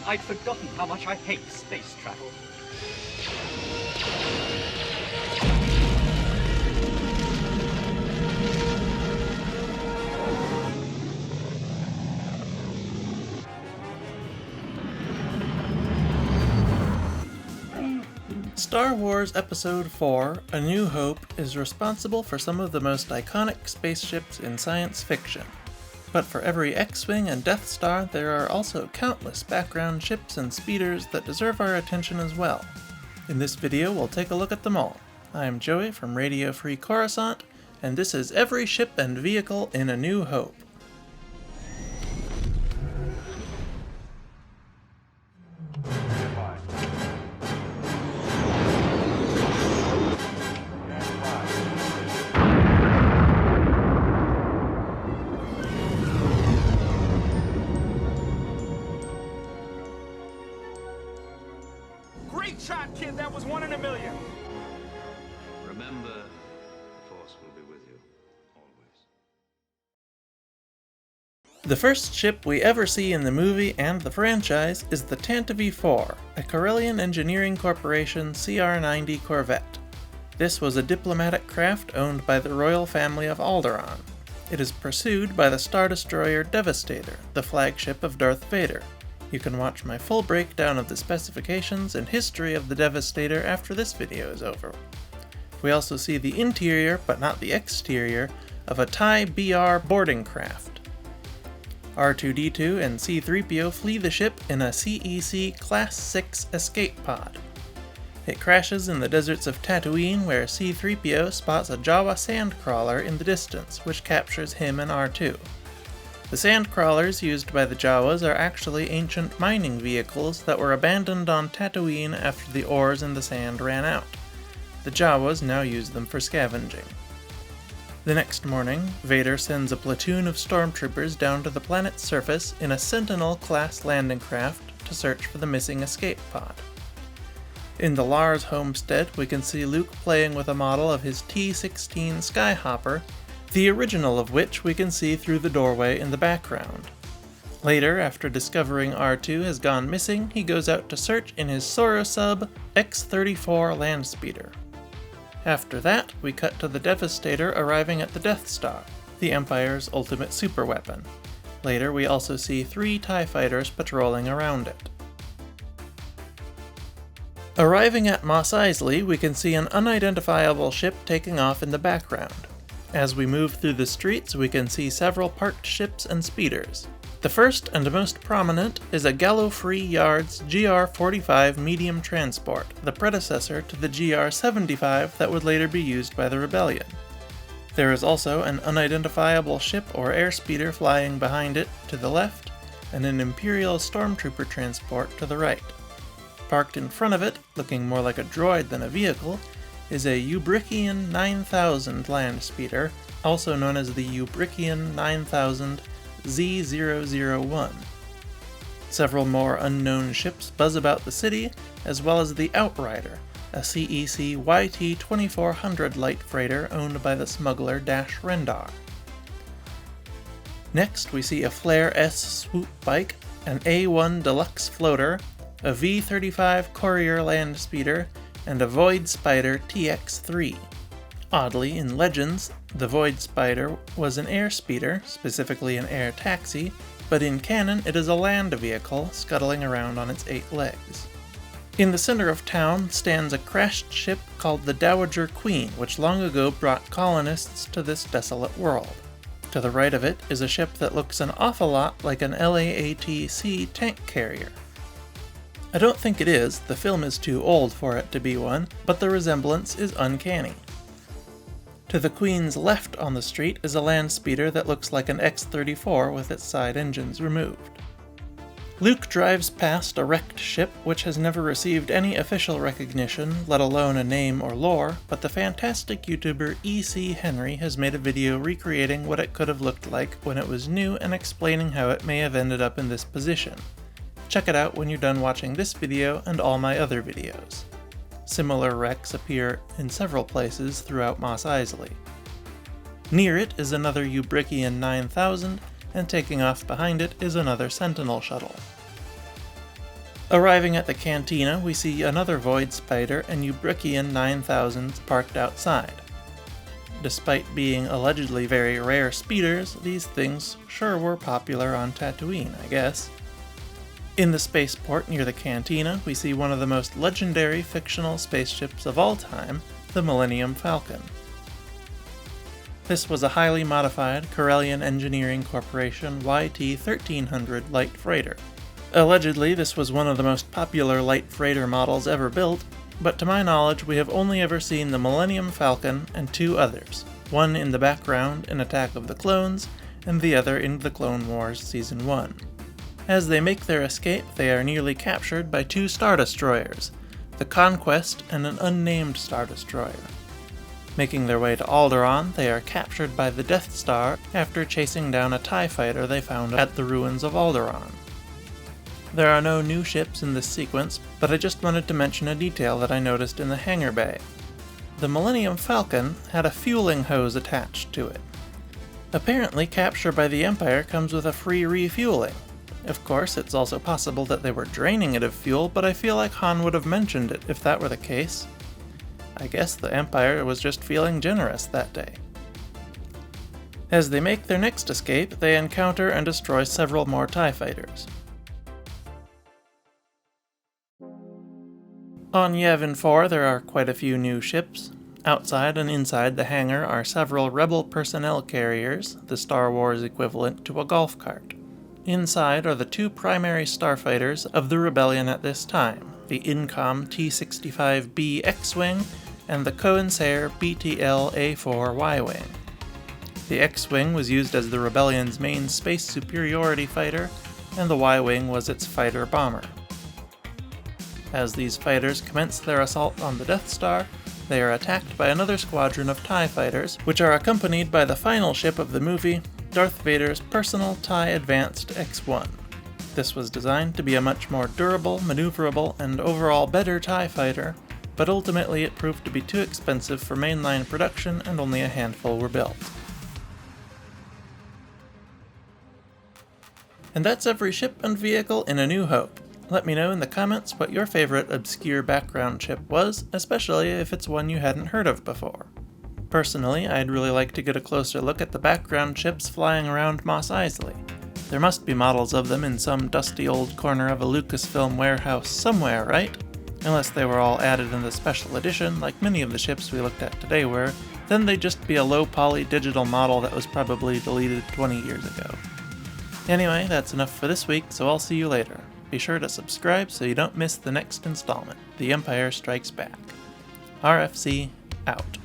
I'd forgotten how much I hate space travel. Star Wars Episode 4, A New Hope, is responsible for some of the most iconic spaceships in science fiction. But for every X-Wing and Death Star, there are also countless background ships and speeders that deserve our attention as well. In this video, we'll take a look at them all. I'm Joey from Radio Free Coruscant, and this is every ship and vehicle in A New Hope. Great shot, kid! That was 1 in a million! Remember, the Force will be with you, always. The first ship we ever see in the movie and the franchise is the Tantive 4, a Corellian Engineering Corporation CR-90 Corvette. This was a diplomatic craft owned by the royal family of Alderaan. It is pursued by the Star Destroyer Devastator, the flagship of Darth Vader. You can watch my full breakdown of the specifications and history of the Devastator after this video is over. We also see the interior, but not the exterior, of a TIE BR boarding craft. R2-D2 and C-3PO flee the ship in a CEC Class 6 escape pod. It crashes in the deserts of Tatooine, where C-3PO spots a Jawa sandcrawler in the distance, which captures him and R2. The sandcrawlers used by the Jawas are actually ancient mining vehicles that were abandoned on Tatooine after the ores in the sand ran out. The Jawas now use them for scavenging. The next morning, Vader sends a platoon of stormtroopers down to the planet's surface in a Sentinel-class landing craft to search for the missing escape pod. In the Lars homestead, we can see Luke playing with a model of his T-16 Skyhopper, the original of which we can see through the doorway in the background. Later, after discovering R2 has gone missing, he goes out to search in his Sorosub X-34 landspeeder. After that, we cut to the Devastator arriving at the Death Star, the Empire's ultimate superweapon. Later, we also see 3 TIE fighters patrolling around it. Arriving at Mos Eisley, we can see an unidentifiable ship taking off in the background. As we move through the streets, we can see several parked ships and speeders. The first and most prominent is a Gallifrey Yards GR-45 medium transport, the predecessor to the GR-75 that would later be used by the Rebellion. There is also an unidentifiable ship or airspeeder flying behind it to the left, and an Imperial Stormtrooper transport to the right. Parked in front of it, looking more like a droid than a vehicle, is a Ubrician 9000 landspeeder, also known as the Ubrician 9000 Z001. Several more unknown ships buzz about the city, as well as the Outrider, a CEC YT-2400 light freighter owned by the smuggler Dash Rendar. Next, we see a Flare S swoop bike, an A1 deluxe floater, a V-35 Courier landspeeder, and a Void Spider TX-3. Oddly, in Legends, the Void Spider was an airspeeder, specifically an air taxi, but in canon it is a land vehicle scuttling around on its 8 legs. In the center of town stands a crashed ship called the Dowager Queen, which long ago brought colonists to this desolate world. To the right of it is a ship that looks an awful lot like an LAATC tank carrier. I don't think it is, the film is too old for it to be one, but the resemblance is uncanny. To the Queen's left on the street is a landspeeder that looks like an X-34 with its side engines removed. Luke drives past a wrecked ship which has never received any official recognition, let alone a name or lore, but the fantastic YouTuber E.C. Henry has made a video recreating what it could have looked like when it was new and explaining how it may have ended up in this position. Check it out when you're done watching this video and all my other videos. Similar wrecks appear in several places throughout Mos Eisley. Near it is another Ubrician 9000, and taking off behind it is another Sentinel shuttle. Arriving at the cantina, we see another Void Spider and Ubrikian 9000s parked outside. Despite being allegedly very rare speeders, these things sure were popular on Tatooine, I guess. In the spaceport near the cantina, we see one of the most legendary fictional spaceships of all time, the Millennium Falcon. This was a highly modified Corellian Engineering Corporation YT-1300 light freighter. Allegedly, this was one of the most popular light freighter models ever built, but to my knowledge we have only ever seen the Millennium Falcon and two others, one in the background in Attack of the Clones, and the other in The Clone Wars Season 1. As they make their escape, they are nearly captured by two Star Destroyers, the Conquest and an unnamed Star Destroyer. Making their way to Alderaan, they are captured by the Death Star after chasing down a TIE fighter they found at the ruins of Alderaan. There are no new ships in this sequence, but I just wanted to mention a detail that I noticed in the hangar bay. The Millennium Falcon had a fueling hose attached to it. Apparently, capture by the Empire comes with a free refueling. Of course, it's also possible that they were draining it of fuel, but I feel like Han would have mentioned it if that were the case. I guess the Empire was just feeling generous that day. As they make their next escape, they encounter and destroy several more TIE fighters. On Yavin 4 there are quite a few new ships. Outside and inside the hangar are several Rebel personnel carriers, the Star Wars equivalent to a golf cart. Inside are the two primary starfighters of the Rebellion at this time, the Incom T-65B X-Wing and the Corsair BTL-A4 Y-Wing. The X-Wing was used as the Rebellion's main space superiority fighter, and the Y-Wing was its fighter bomber. As these fighters commence their assault on the Death Star, they are attacked by another squadron of TIE fighters, which are accompanied by the final ship of the movie, Darth Vader's personal TIE Advanced X-1. This was designed to be a much more durable, maneuverable, and overall better TIE fighter, but ultimately it proved to be too expensive for mainline production and only a handful were built. And that's every ship and vehicle in A New Hope. Let me know in the comments what your favorite obscure background ship was, especially if it's one you hadn't heard of before. Personally, I'd really like to get a closer look at the background ships flying around Mos Eisley. There must be models of them in some dusty old corner of a Lucasfilm warehouse somewhere, right? Unless they were all added in the special edition, like many of the ships we looked at today were, then they'd just be a low-poly digital model that was probably deleted 20 years ago. Anyway, that's enough for this week, so I'll see you later. Be sure to subscribe so you don't miss the next installment, The Empire Strikes Back. RFC, out.